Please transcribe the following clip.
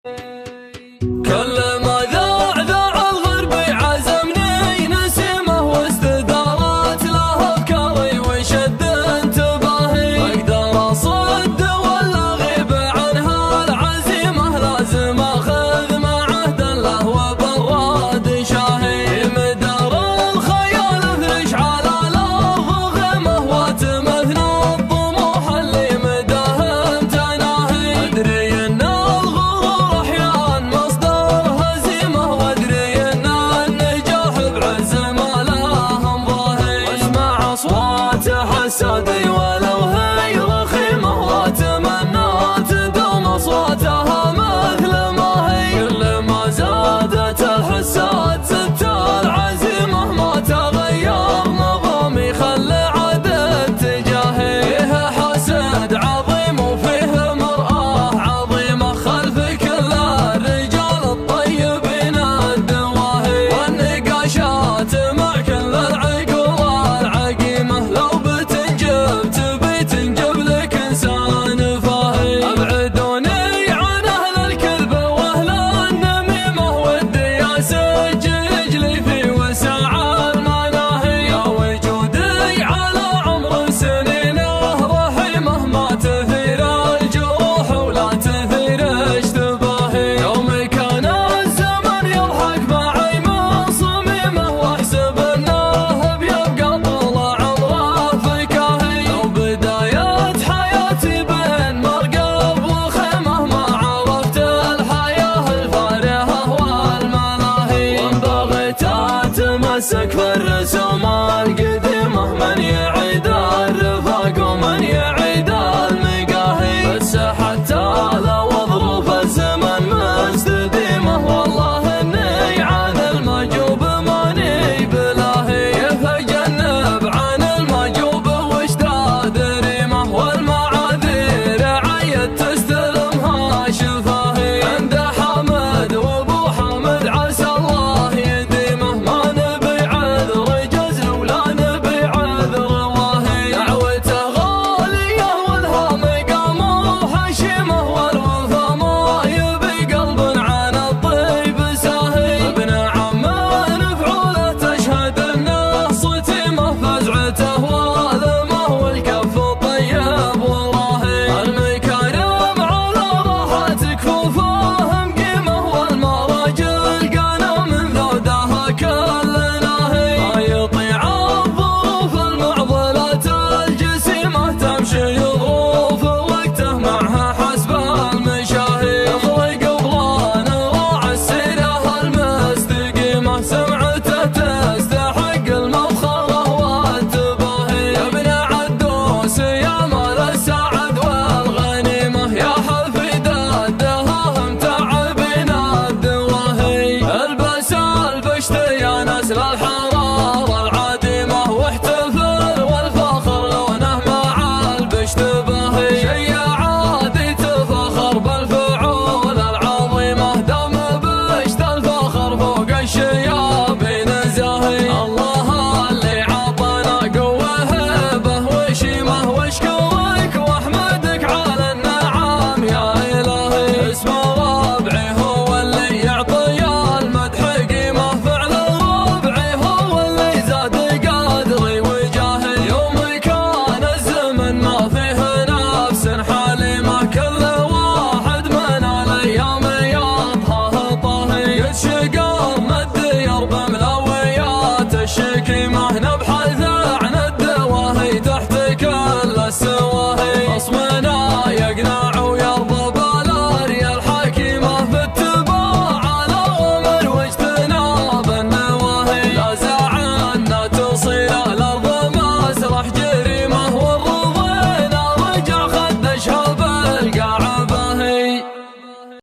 كل ما ذاع الغربي عزمني نسمه واستدارت له افكاري وشد انتباهي، اقدر اصد ولا اغيب عنها العزيمه، لازم اخذ معه دله وبراد شاهي، مدار الخيال افرش على الارض غمه واتمثل الطموح اللي مداه تناهي، ادري ان الغرور احيان مصدر هزيمه، وادري ان النجاح بعز ما لهم ظاهي، واسمع اصوات حسادي ولو هي رخيمه، واتمنى تدوم اصواتها مثل ما هي، كل ما زادت الحساد زدت العزيمه، ما تغير نظامي خلى عدل تجاهي، فيه حسد عظيم وفيه مرآة عظيمه، خلف كل الرجال الطيبين الدواهي، والنقاشات مع كل العقول العقيمه، لو بتنجب تبي تنجب لك انسان فاهي، ابعدوني عن اهل الكذب واهل النميمه، ودي اسجل لي في وسع المناهي، يا وجودي على عمر سنينه رحيمه، ما تثير الجروح ولا تثير اشتباهي، يوم كان الزمن يضحك معي من صميمه، واحسب انه بيبقى طول عمره فكاهي، لو بداية حياتي بين مرقب وخيمه، ما عرفت الحياة الفارهة والملاهي، وان بغيت اتمسك